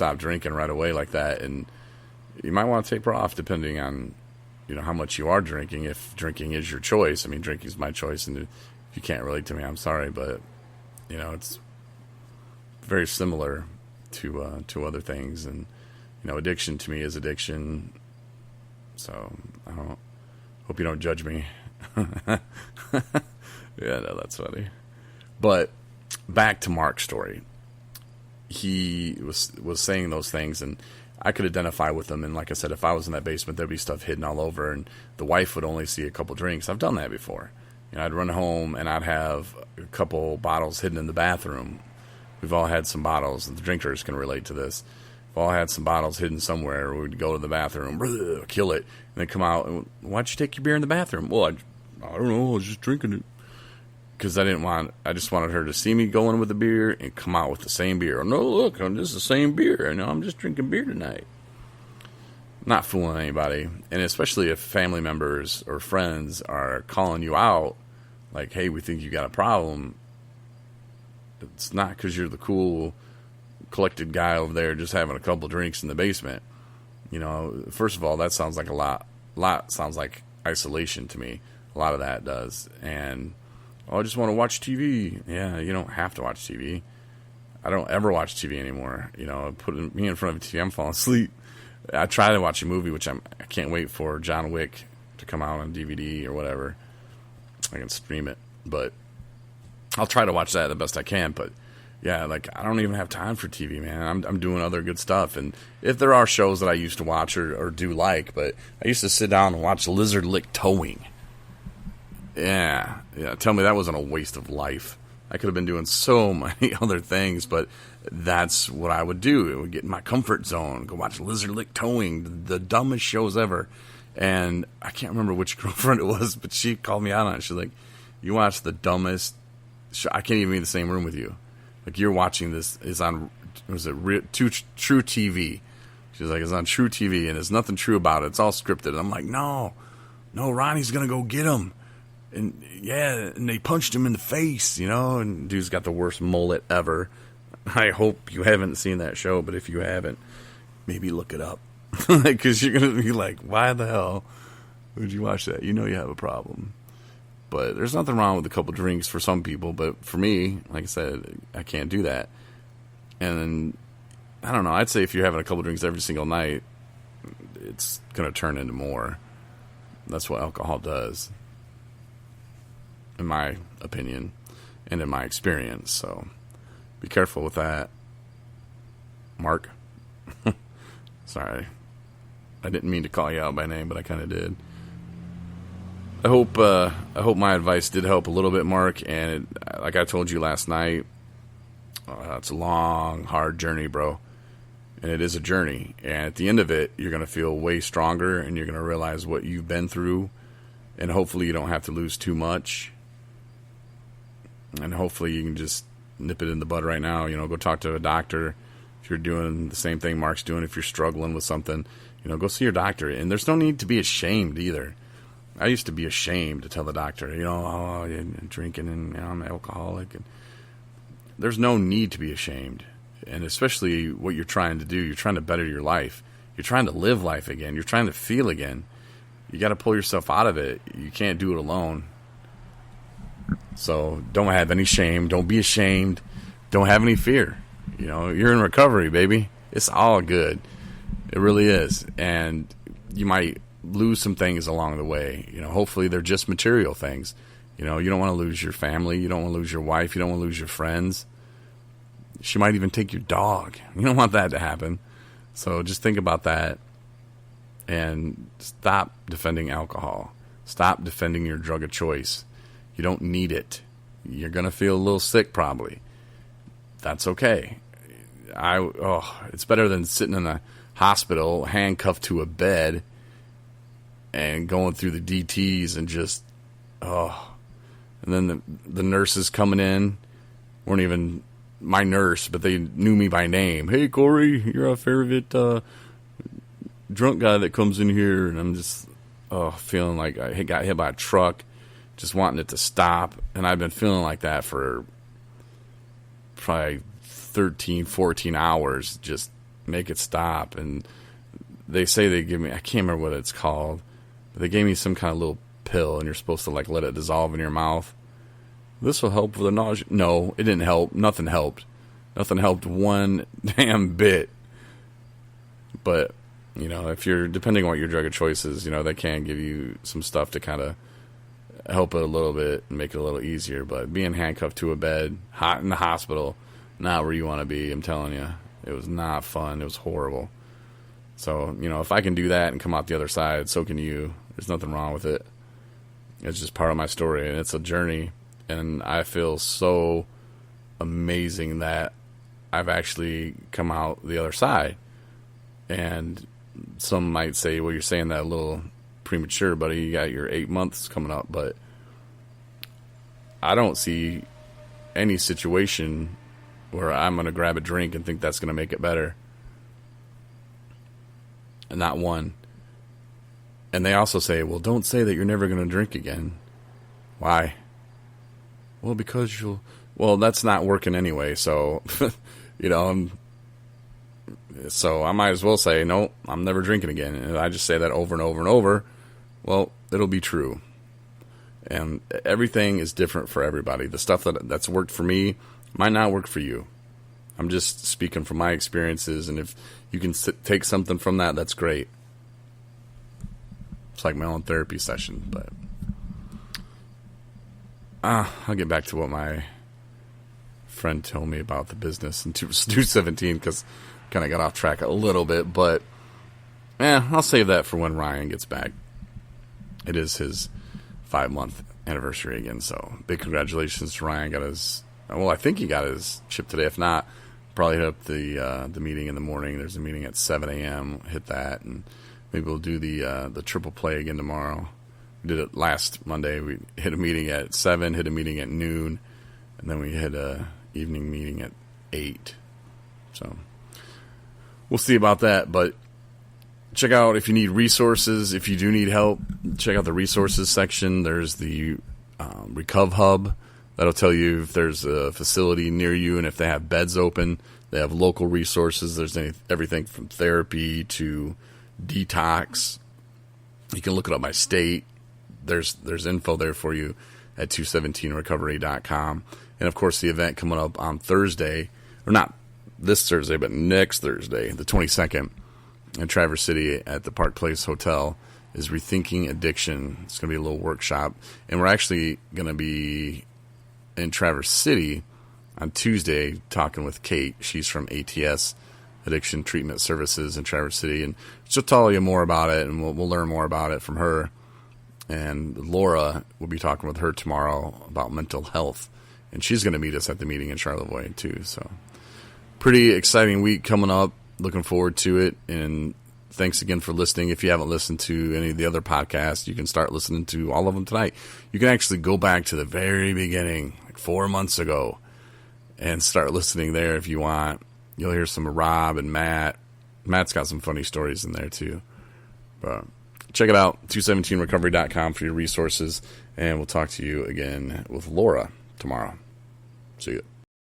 stop drinking right away like that, and you might want to taper off depending on, how much you are drinking. If drinking is your choice, I mean, drinking is my choice, and if you can't relate to me, I'm sorry, but it's very similar to other things, and addiction to me is addiction. So I hope you don't judge me. Yeah, no, that's funny. But back to Mark's story. He was saying those things, and I could identify with them. And like I said, if I was in that basement, there'd be stuff hidden all over, and the wife would only see a couple drinks. I've done that before. I'd run home, and I'd have a couple bottles hidden in the bathroom. We've all had some bottles, and the drinkers can relate to this. We've all had some bottles hidden somewhere. We'd go to the bathroom, kill it, and then come out. And, why'd you take your beer in the bathroom? Well, I don't know. I was just drinking it. Because I just wanted her to see me going with the beer and come out with the same beer. No, look, this is the same beer. I'm just drinking beer tonight. Not fooling anybody. And especially if family members or friends are calling you out, like, hey, we think you got a problem. It's not because you're the cool, collected guy over there just having a couple drinks in the basement. First of all, that sounds like a lot sounds like isolation to me. A lot of that does. And I just want to watch TV. Yeah, you don't have to watch TV. I don't ever watch TV anymore. Put me in front of a TV, I'm falling asleep. I try to watch a movie, which I can't wait for John Wick to come out on DVD or whatever. I can stream it, but I'll try to watch that the best I can. But yeah, I don't even have time for TV, man. I'm doing other good stuff. And if there are shows that I used to watch or do like, but I used to sit down and watch Lizard Lick Towing. Yeah, tell me that wasn't a waste of life. I could have been doing so many other things, but that's what I would do. It would get in my comfort zone, go watch Lizard Lick Towing, the dumbest shows ever. And I can't remember which girlfriend it was, but she called me out on it. She's like, you watch the dumbest show. I can't even be in the same room with you. You're watching this, is on, was it True TV? She's like, it's on True TV, and there's nothing true about it. It's all scripted. And I'm like, no, Ronnie's going to go get him. And yeah, and they punched him in the face, and dude's got the worst mullet ever. I hope you haven't seen that show, but if you haven't, maybe look it up. Because you're going to be like, why the hell would you watch that? You have a problem. But there's nothing wrong with a couple drinks for some people, but for me, like I said, I can't do that. And then, I don't know, I'd say if you're having a couple drinks every single night, it's going to turn into more. That's what alcohol does, in my opinion and in my experience. So be careful with that, Mark. Sorry, I didn't mean to call you out by name, but I kind of did. I hope my advice did help a little bit, Mark. And like I told you last night, it's a long, hard journey, bro. And it is a journey. And at the end of it, you're going to feel way stronger, and you're going to realize what you've been through. And hopefully you don't have to lose too much. And hopefully you can just nip it in the bud right now. Go talk to a doctor. If you're doing the same thing Mark's doing, if you're struggling with something, go see your doctor. And there's no need to be ashamed either. I used to be ashamed to tell the doctor, oh, I'm drinking and I'm an alcoholic. And there's no need to be ashamed. And especially what you're trying to do, you're trying to better your life. You're trying to live life again. You're trying to feel again. You got to pull yourself out of it. You can't do it alone. So don't have any shame. Don't be ashamed. Don't have any fear. You're in recovery, baby. It's all good. It really is. And you might lose some things along the way. Hopefully they're just material things. You don't want to lose your family. You don't want to lose your wife. You don't want to lose your friends. She might even take your dog. You don't want that to happen. So just think about that and stop defending alcohol. Stop defending your drug of choice. You don't need it. You're going to feel a little sick probably. That's okay. It's better than sitting in a hospital handcuffed to a bed and going through the DTs and just, and then the nurses coming in weren't even my nurse, but they knew me by name. Hey, Corey, you're our favorite drunk guy that comes in here. And I'm just feeling like I got hit by a truck, just wanting it to stop. And I've been feeling like that for probably 13, 14 hours, just make it stop. And they say they give me, I can't remember what it's called, but they gave me some kind of little pill, and you're supposed to like let it dissolve in your mouth. This will help with the nausea. No, it didn't help. Nothing helped. Nothing helped one damn bit. But, you know, if you're, depending on what your drug of choice is, you know, they can give you some stuff to kind of help it a little bit and make it a little easier. But being handcuffed to a bed, hot in the hospital, not where you want to be, I'm telling you. It was not fun. It was horrible. So, you know, if I can do that and come out the other side, so can you. There's nothing wrong with it. It's just part of my story, and it's a journey. And I feel so amazing that I've actually come out the other side. And some might say, well, you're saying that a little premature, buddy. You got your 8 months coming up. But I don't see any situation where I'm going to grab a drink and think that's going to make it better. And not one. And they also say, well, don't say that you're never going to drink again. Why? Well, because you'll... Well, that's not working anyway, so, you know, so I might as well say, no, I'm never drinking again. And I just say that over and over and over. Well, it'll be true. And everything is different for everybody. The stuff that's worked for me might not work for you. I'm just speaking from my experiences, and if you can take something from that, that's great. It's like my own therapy session, but I'll get back to what my friend told me about the business in 217, because I kind of got off track a little bit, but I'll save that for when Ryan gets back. It is his 5-month anniversary again, so big congratulations to Ryan. Got his, well, I think he got his chip today. If not, probably hit up the meeting in the morning. There's a meeting at 7 a.m. Hit that, and maybe we'll do the triple play again tomorrow. We did it last Monday. We hit a meeting at 7, hit a meeting at noon, and then we hit a evening meeting at 8. So we'll see about that, but check out if you need resources. If you do need help, check out the resources section. There's the Recuv Hub. That'll tell you if there's a facility near you and if they have beds open. They have local resources. There's everything from therapy to detox. You can look it up by state. There's info there for you at 217recovery.com. And, of course, the event coming up on Thursday, or not this Thursday, but next Thursday, the 22nd, in Traverse City at the Park Place Hotel, is Rethinking Addiction. It's going to be a little workshop. And we're actually going to be in Traverse City on Tuesday talking with Kate. She's from ATS, Addiction Treatment Services in Traverse City. And she'll tell you more about it, and we'll learn more about it from her. And Laura will be talking with her tomorrow about mental health. And she's going to meet us at the meeting in Charlevoix, too. So, pretty exciting week coming up. Looking forward to it. And thanks again for listening. If you haven't listened to any of the other podcasts, you can start listening to all of them tonight. You can actually go back to the very beginning, like 4 months ago, and start listening there if you want. You'll hear some of Rob and Matt. Matt's got some funny stories in there, too. But check it out, 217recovery.com for your resources. And we'll talk to you again with Laura tomorrow. See you.